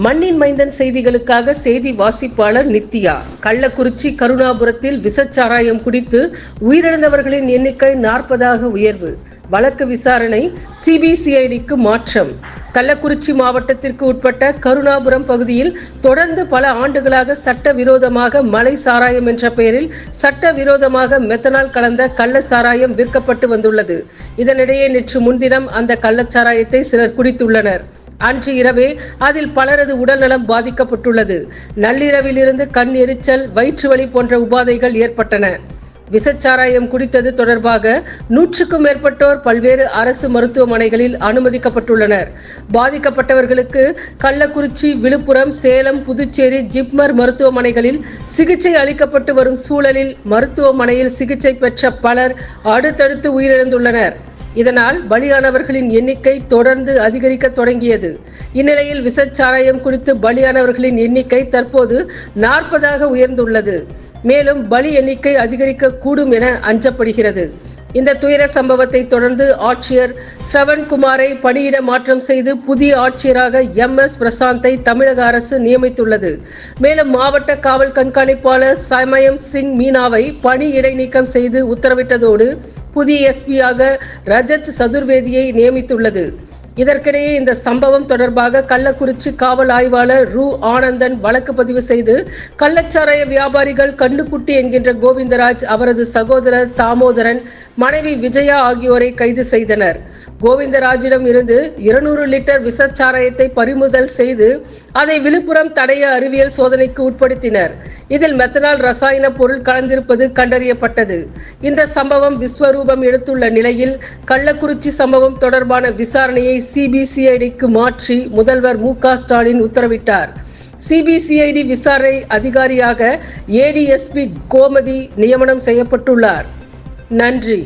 மண்ணின் மைந்தன் செய்திகளுக்காக செய்தி வாசிப்பாளர் நித்யா. கள்ளக்குறிச்சி கருணாபுரத்தில் விஷச்சாராயம் குடித்து உயிரிழந்தவர்களின் எண்ணிக்கை 40 உயர்வு. வழக்கு விசாரணை சிபிசிஐடிக்கு மாற்றம். கள்ளக்குறிச்சி மாவட்டத்திற்கு உட்பட்ட கருணாபுரம் பகுதியில் தொடர்ந்து பல ஆண்டுகளாக சட்டவிரோதமாக மலை சாராயம் என்ற பெயரில் சட்டவிரோதமாக மெத்தனால் கலந்த கள்ள சாராயம் விற்கப்பட்டு வந்துள்ளது. இதனிடையே நேற்று முன்தினம் அந்த கள்ளச்சாராயத்தை சிலர் குடித்துள்ளனர். அன்று இரவே அதில் பலரது உடல்நலம் பாதிக்கப்பட்டுள்ளது. நள்ளிரவில் இருந்து கண் எரிச்சல், வயிற்று வலி போன்ற உபாதைகள் ஏற்பட்டன. விஷச்சாராயம் குடித்தது தொடர்பாக 100க்கும் மேற்பட்டோர் பல்வேறு அரசு மருத்துவமனைகளில் அனுமதிக்கப்பட்டுள்ளனர். பாதிக்கப்பட்டவர்களுக்கு கள்ளக்குறிச்சி, விழுப்புரம், சேலம், புதுச்சேரி ஜிப்மர் மருத்துவமனைகளில் சிகிச்சை அளிக்கப்பட்டு வரும் சூழலில் மருத்துவமனையில் சிகிச்சை பெற்ற பலர் அடுத்தடுத்து உயிரிழந்துள்ளனர். இதனால் பலியானவர்களின் எண்ணிக்கை தொடர்ந்து அதிகரிக்க தொடங்கியது. இந்நிலையில் விஷச்சாராயம் குடித்து பலியானவர்களின் எண்ணிக்கை தற்போது 40 உயர்ந்துள்ளது. மேலும் பலி எண்ணிக்கை அதிகரிக்க கூடும் என அஞ்சப்படுகிறது. இந்த துயர சம்பவத்தை தொடர்ந்து ஆட்சியர் ஸ்ரவன்குமாரை பணியிட மாற்றம் செய்து புதிய ஆட்சியராக MS பிரசாந்தை தமிழக அரசு நியமித்துள்ளது. மேலும் மாவட்ட காவல் கண்காணிப்பாளர் சமயம் சிங் மீனாவை பணி இடைநீக்கம் செய்து உத்தரவிட்டதோடு புதிய எஸ்பியாக ரஜத் சதுர்வேதியை நியமித்துள்ளது. இதற்கிடையே இந்த சம்பவம் தொடர்பாக கள்ளக்குறிச்சி காவல் ஆய்வாளர் ஆனந்தன் வழக்கு பதிவு செய்து கள்ளச்சாராய வியாபாரிகள் கண்டுக்குட்டி என்கின்ற கோவிந்தராஜ், அவரது சகோதரர் தாமோதரன், மனைவி விஜயா ஆகியோரை கைது செய்தனர். கோவிந்தராஜிடம் இருந்து 200 லிட்டர் விஷச்சாராயத்தை பறிமுதல் செய்து அதை விழுப்புரம் தடய அறிவியல் சோதனைக்கு உட்படுத்தினர். இதில் மெத்தனால் ரசாயன பொருள் கலந்திருப்பது கண்டறியப்பட்டது. இந்த சம்பவம் விஸ்வரூபம் எடுத்துள்ள நிலையில் கள்ளக்குறிச்சி சம்பவம் தொடர்பான விசாரணையை சிபிசிஐடிக்கு மாற்றி முதல்வர் மு.க. ஸ்டாலின் உத்தரவிட்டார். சிபிசிஐடி விசாரணை அதிகாரியாக ADSP கோமதி நியமனம் செய்யப்பட்டுள்ளார். நன்றி.